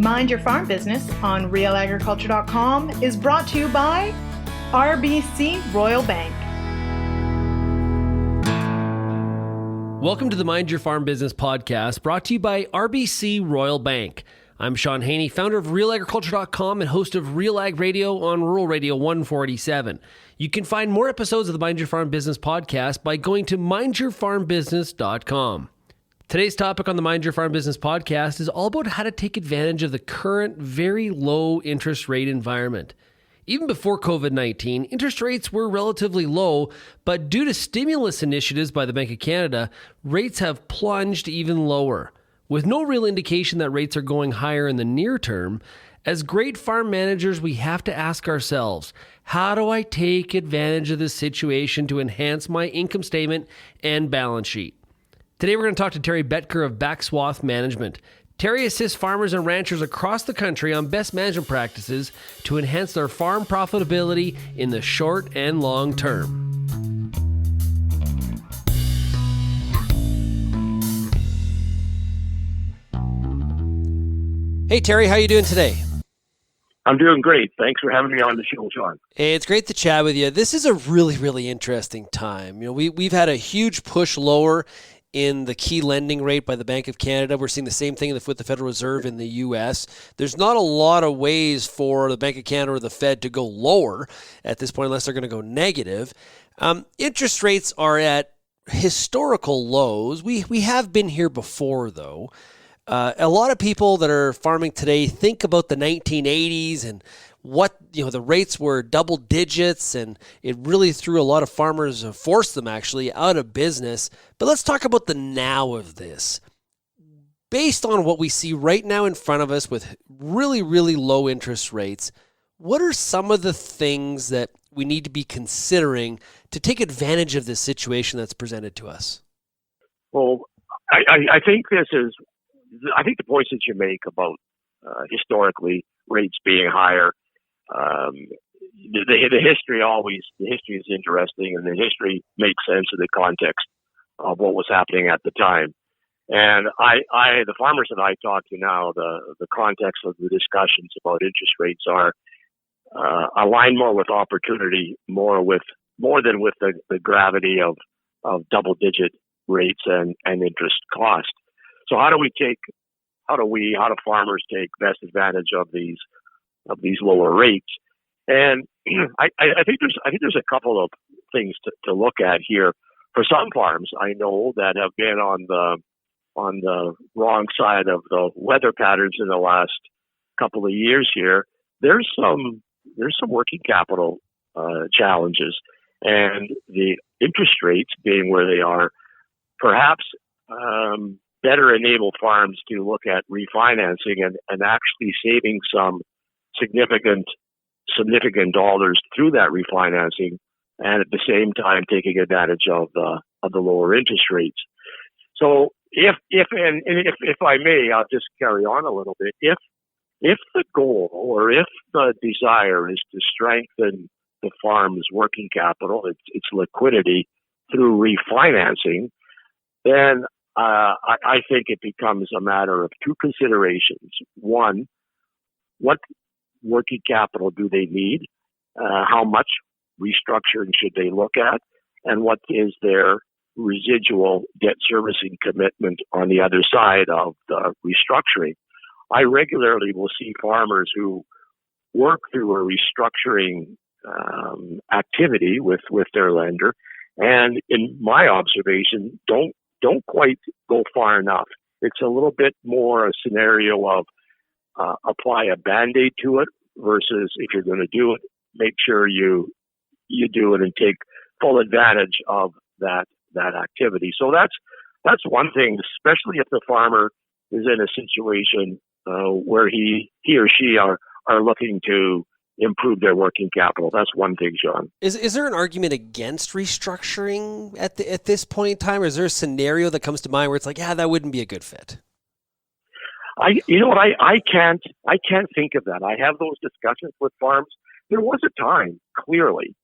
Mind Your Farm Business on RealAgriculture.com is brought to you by RBC Royal Bank. Welcome to the Mind Your Farm Business podcast, brought to you by RBC Royal Bank. I'm Sean Haney, founder of RealAgriculture.com and host of Real Ag Radio on Rural Radio 147. You can find more episodes of the Mind Your Farm Business podcast by going to mindyourfarmbusiness.com. Today's topic on the Mind Your Farm Business podcast is all about how to take advantage of the current very low interest rate environment. Even before COVID-19, interest rates were relatively low, but due to stimulus initiatives by the Bank of Canada, rates have plunged even lower. With no real indication that rates are going higher in the near term, as great farm managers, we have to ask ourselves, how do I take advantage of this situation to enhance my income statement and balance sheet? Today, we're going to talk to Terry Betker of Backswath Management. Terry assists farmers and ranchers across the country on best management practices to enhance their farm profitability in the short and long term. Hey, Terry, how are you doing today? I'm doing great. Thanks for having me on the show, Sean. Hey, it's great to chat with you. This is a really, really interesting time. You know, we've had a huge push lower in the key lending rate by the Bank of Canada. We're seeing the same thing with the Federal Reserve in the U.S. There's not a lot of ways for the Bank of Canada or the Fed to go lower at this point unless they're going to go negative. Interest rates are at historical lows. We have been here before, though. A lot of people that are farming today think about the 1980s and what, the rates were double digits, and it really threw a lot of farmers, forced them actually out of business. But let's talk about the now of this. Based on what we see right now in front of us with really, really low interest rates, what are some of the things that we need to be considering to take advantage of this situation that's presented to us? Well, I think the points that you make about historically rates being higher, the history is interesting, and the history makes sense in the context of what was happening at the time. And the farmers that I talk to now, the context of the discussions about interest rates are aligned more with opportunity, more than with the gravity of double digit rates and interest cost. So how do farmers take best advantage of these lower rates? And I think there's a couple of things to look at here. For some farms, I know that have been on the wrong side of the weather patterns in the last couple of years here. There's some working capital challenges, and the interest rates being where they are, perhaps better enable farms to look at refinancing and actually saving some significant dollars through that refinancing, and at the same time taking advantage of the lower interest rates. So if I may, I'll just carry on a little bit. If the goal or if the desire is to strengthen the farm's working capital, its liquidity through refinancing, then I think it becomes a matter of two considerations. One, what working capital do they need? How much restructuring should they look at? And what is their residual debt servicing commitment on the other side of the restructuring? I regularly will see farmers who work through a restructuring activity with their lender, and in my observation, don't quite go far enough. It's a little bit more a scenario of apply a Band-Aid to it versus, if you're going to do it, make sure you do it and take full advantage of that activity. So that's one thing, especially if the farmer is in a situation where he or she are looking to improve their working capital. That's one thing, John. Is there an argument against restructuring at this point in time, or is there a scenario that comes to mind where it's like, that wouldn't be a good fit? I can't think of that. I have those discussions with farms. There was a time, clearly,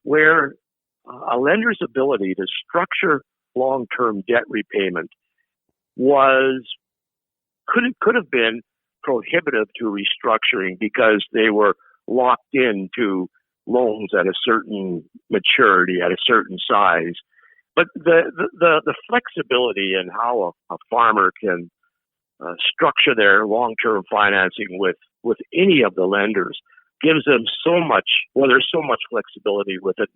where a lender's ability to structure long-term debt repayment could have been prohibitive to restructuring because they were locked into loans at a certain maturity, at a certain size. But the flexibility in how a farmer can structure their long-term financing with any of the lenders gives them so much. Well, there's so much flexibility with it.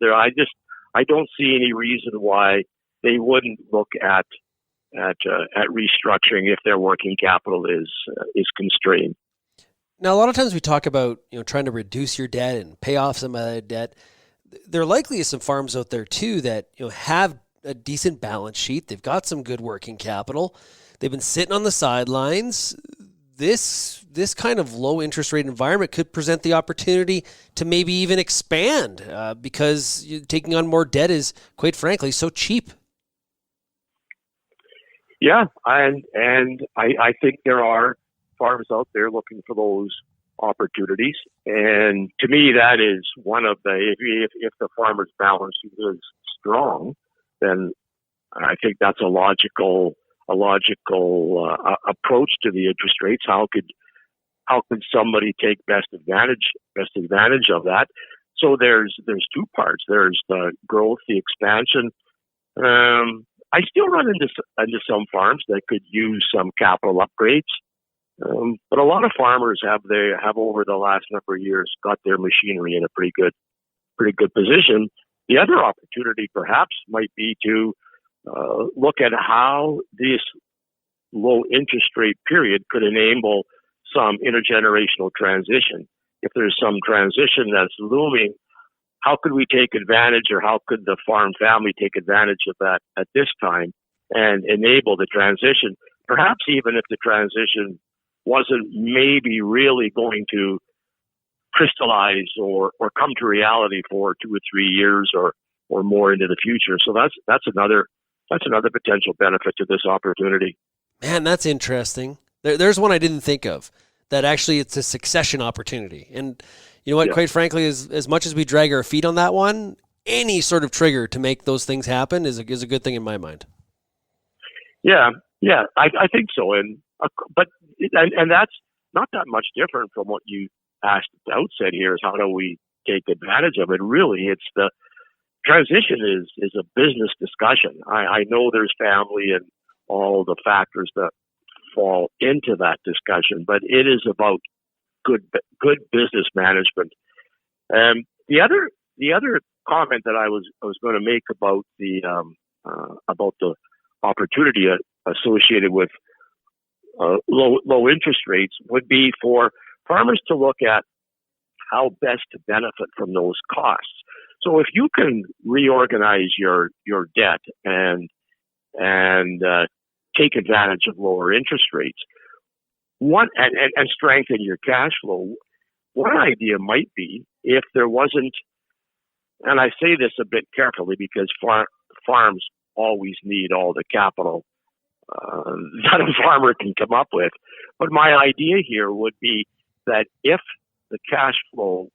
I don't see any reason why they wouldn't look at restructuring if their working capital is constrained. Now, a lot of times we talk about trying to reduce your debt and pay off some of that debt. There likely is some farms out there too that have a decent balance sheet. They've got some good working capital. They've been sitting on the sidelines. This kind of low interest rate environment could present the opportunity to maybe even expand because taking on more debt is, quite frankly, so cheap. Yeah, and I think there are farms out there looking for those opportunities, and to me, that is one of the if the farmer's balance sheet is strong, then I think that's a logical approach to the interest rates. How could somebody take best advantage of that? So there's two parts. There's the growth, the expansion. I still run into some farms that could use some capital upgrades, but a lot of farmers have over the last number of years got their machinery in a pretty good position. The other opportunity perhaps might be to look at how this low interest rate period could enable some intergenerational transition. If there's some transition that's looming, how could we take advantage, or how could the farm family take advantage of that at this time and enable the transition? Perhaps even if the transition wasn't maybe really going to crystallize or come to reality for 2 or 3 years or more into the future. So that's another potential benefit to this opportunity. Man, that's interesting. There's one I didn't think of, that actually it's a succession opportunity. And you know what, Quite frankly, as much as we drag our feet on that one, any sort of trigger to make those things happen is a good thing in my mind. Yeah, I think so. And that's not that much different from what you asked at the outset here, is how do we take advantage of it? Really, it's the transition is a business discussion. I know there's family and all the factors that fall into that discussion, but it is about good business management. The other comment that I was going to make about the opportunity associated with low interest rates would be for farmers to look at how best to benefit from those costs. So if you can reorganize your debt and take advantage of lower interest rates, and strengthen your cash flow, one idea might be, if there wasn't, and I say this a bit carefully because farms always need all the capital that a farmer can come up with, but my idea here would be that if the cash flow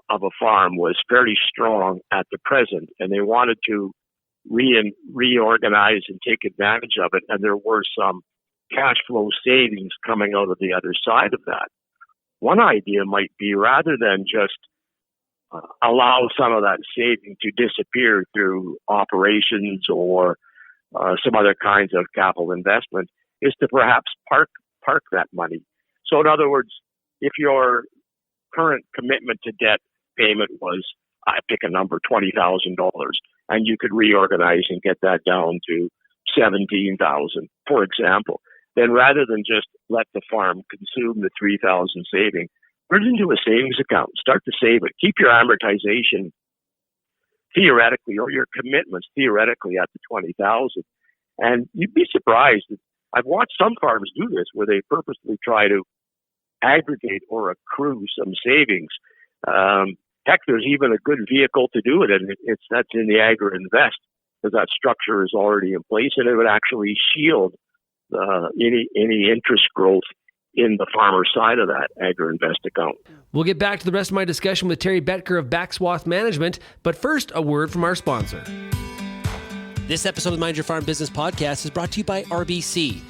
of a farm was fairly strong at the present, and they wanted to reorganize and take advantage of it, and there were some cash flow savings coming out of the other side of that, one idea might be, rather than just allow some of that saving to disappear through operations or some other kinds of capital investment, is to perhaps park that money. So in other words, if your current commitment to debt payment was, I pick a number, $20,000, and you could reorganize and get that down to $17,000, for example, then rather than just let the farm consume the $3,000 saving, put it into a savings account. Start to save it. Keep your amortization theoretically, or your commitments theoretically, at the $20,000. And you'd be surprised. I've watched some farms do this, where they purposely try to aggregate or accrue some savings. Heck, there's even a good vehicle to do it, and that's in the Agri-Invest, because that structure is already in place, and it would actually shield any interest growth in the farmer side of that Agri-Invest account. We'll get back to the rest of my discussion with Terry Betker of Backswath Management, but first, a word from our sponsor. This episode of the Mind Your Farm Business podcast is brought to you by RBC.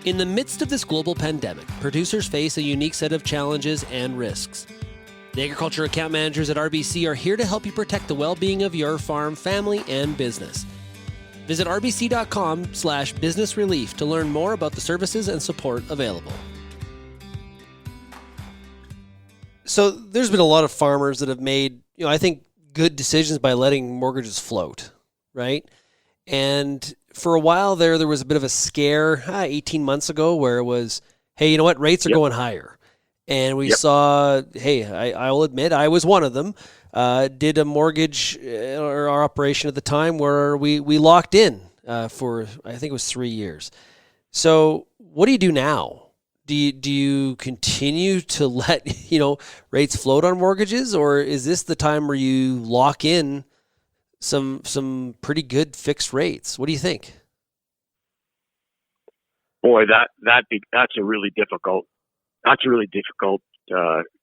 In the midst of this global pandemic, producers face a unique set of challenges and risks. The agriculture account managers at RBC are here to help you protect the well-being of your farm, family, and business. Visit rbc.com/business relief to learn more about the services and support available. So there's been a lot of farmers that have made, I think, good decisions by letting mortgages float, right? And for a while there was a bit of a scare 18 months ago where it was, hey, you know what, rates are going higher. And we saw, hey, I will admit, I was one of them, did a mortgage or our operation at the time where we locked in for, I think it was 3 years. So what do you do now? Do you continue to let, rates float on mortgages, or is this the time where you lock in some pretty good fixed rates? What do you think? Boy, that's a really difficult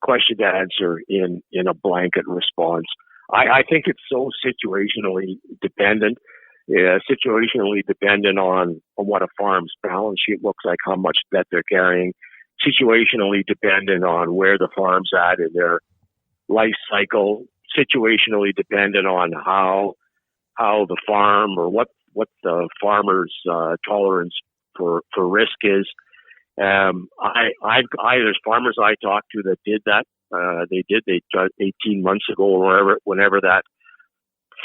question to answer in a blanket response. I think it's so situationally dependent. Situationally dependent on what a farm's balance sheet looks like, how much debt they're carrying. Situationally dependent on where the farm's at in their life cycle. Situationally dependent on how the farm or what the farmer's tolerance for risk is. There's farmers I talked to that did that. They 18 months ago or whenever that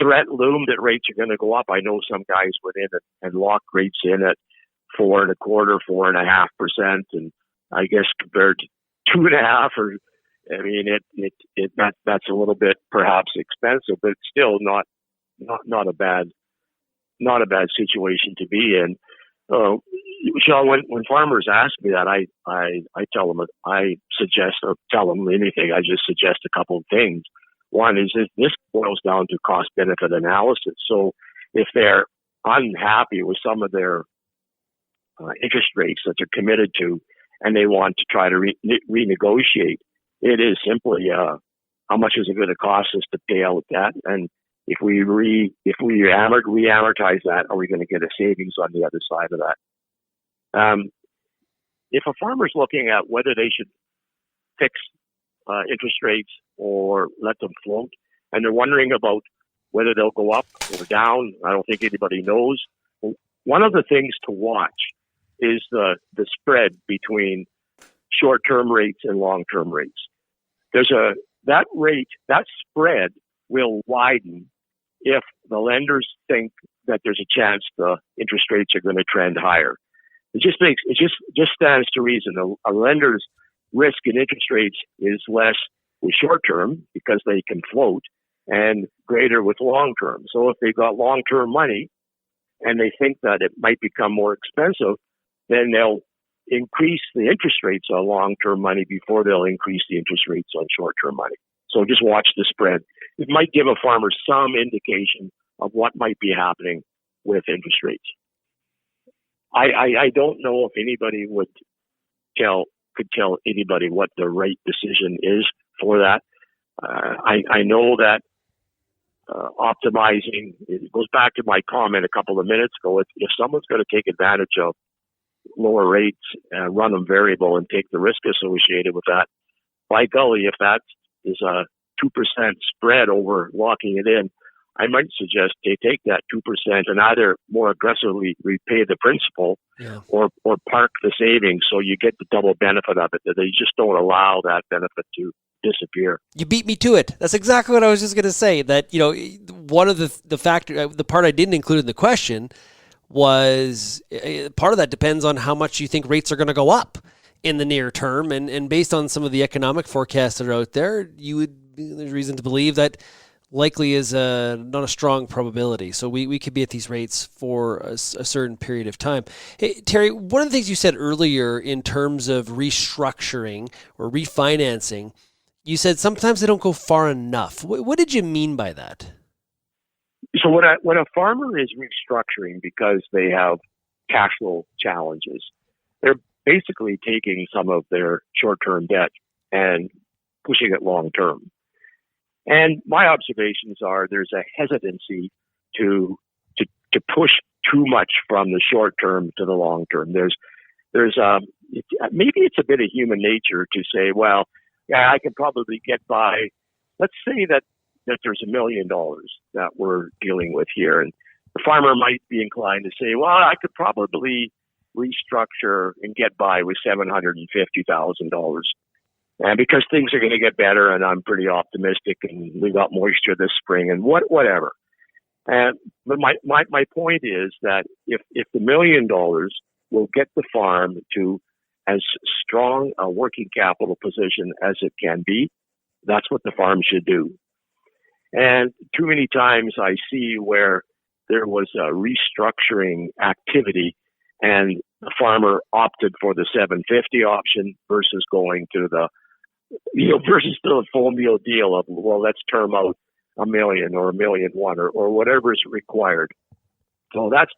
threat loomed that rates are going to go up. I know some guys went in and locked rates in at 4.25%, 4.5%, and I guess compared to 2.5%, that's a little bit perhaps expensive, but it's still not a bad situation to be in. Sean, when farmers ask me that, I tell them tell them anything. I just suggest a couple of things. One is this boils down to cost benefit analysis. So if they're unhappy with some of their interest rates that they're committed to, and they want to try to renegotiate, it is simply how much is it going to cost us to pay out that, and if we re-amortize that, are we going to get a savings on the other side of that? If a farmer's looking at whether they should fix interest rates or let them float, and they're wondering about whether they'll go up or down, I don't think anybody knows. One of the things to watch is the spread between short-term rates and long-term rates. That spread will widen if the lenders think that there's a chance the interest rates are going to trend higher. It just stands to reason. A lender's risk in interest rates is less with short term because they can float, and greater with long term. So if they've got long term money and they think that it might become more expensive, then they'll increase the interest rates on long term money before they'll increase the interest rates on short term money. So just watch the spread. It might give a farmer some indication of what might be happening with interest rates. I don't know if anybody could tell anybody what the right decision is for that. I know that optimizing, it goes back to my comment a couple of minutes ago. If someone's going to take advantage of lower rates and run them variable and take the risk associated with that, by golly, if that is a 2% spread over locking it in, I might suggest they take that 2% and either more aggressively repay the principal or park the savings so you get the double benefit of it. That they just don't allow that benefit to disappear. You beat me to it. That's exactly what I was just going to say. That, one of the part I didn't include in the question was part of that depends on how much you think rates are going to go up in the near term. And based on some of the economic forecasts that are out there, there's reason to believe that likely is not a strong probability. So we could be at these rates for a certain period of time. Hey, Terry, one of the things you said earlier in terms of restructuring or refinancing, you said sometimes they don't go far enough. What did you mean by that? So when a farmer is restructuring because they have cash flow challenges, they're basically taking some of their short-term debt and pushing it long-term. And my observations are there's a hesitancy to push too much from the short term to the long term. There's there's maybe it's a bit of human nature to say, well, yeah, I can probably get by. Let's say that there's $1 million that we're dealing with here, and the farmer might be inclined to say, well, I could probably restructure and get by with $750,000. And because things are going to get better, and I'm pretty optimistic, and we got moisture this spring, and whatever. But my point is that if the $1 million will get the farm to as strong a working capital position as it can be, that's what the farm should do. And too many times I see where there was a restructuring activity and the farmer opted for the 750 option versus going to the full meal deal of, well, let's term out $1 million or $1.1 million or whatever is required. So that's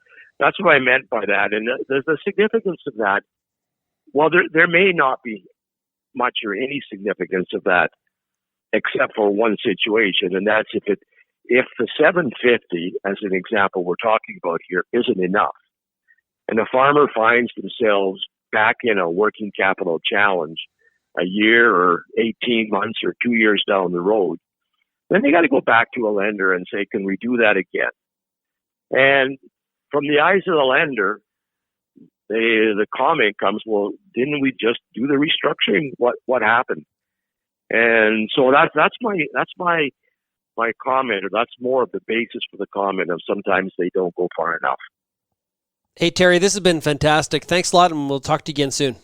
what I meant by that. And the significance of that, well, there may not be much or any significance of that, except for one situation, and that's if the 750, as an example we're talking about here, isn't enough, and the farmer finds themselves back in a working capital challenge a year or 18 months or 2 years down the road, then they got to go back to a lender and say, can we do that again? And from the eyes of the lender, the comment comes, well, didn't we just do the restructuring? What happened? And so that's my comment, or that's more of the basis for the comment of sometimes they don't go far enough. Hey, Terry, this has been fantastic. Thanks a lot, and we'll talk to you again soon.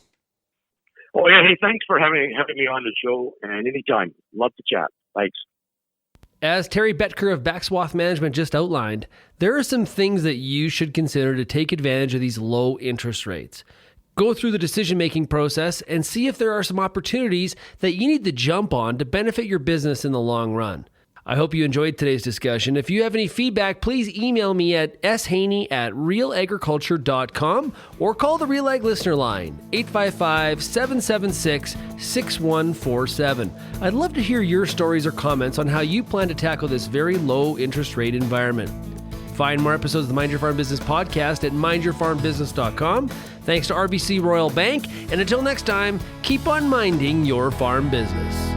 Oh, yeah. Hey, thanks for having me on the show, and anytime. Love to chat. Thanks. As Terry Betker of Backswath Management just outlined, there are some things that you should consider to take advantage of these low interest rates. Go through the decision-making process and see if there are some opportunities that you need to jump on to benefit your business in the long run. I hope you enjoyed today's discussion. If you have any feedback, please email me at shaney@realagriculture.com or call the Real Ag listener line, 855-776-6147. I'd love to hear your stories or comments on how you plan to tackle this very low interest rate environment. Find more episodes of the Mind Your Farm Business podcast at mindyourfarmbusiness.com. Thanks to RBC Royal Bank, and until next time, keep on minding your farm business.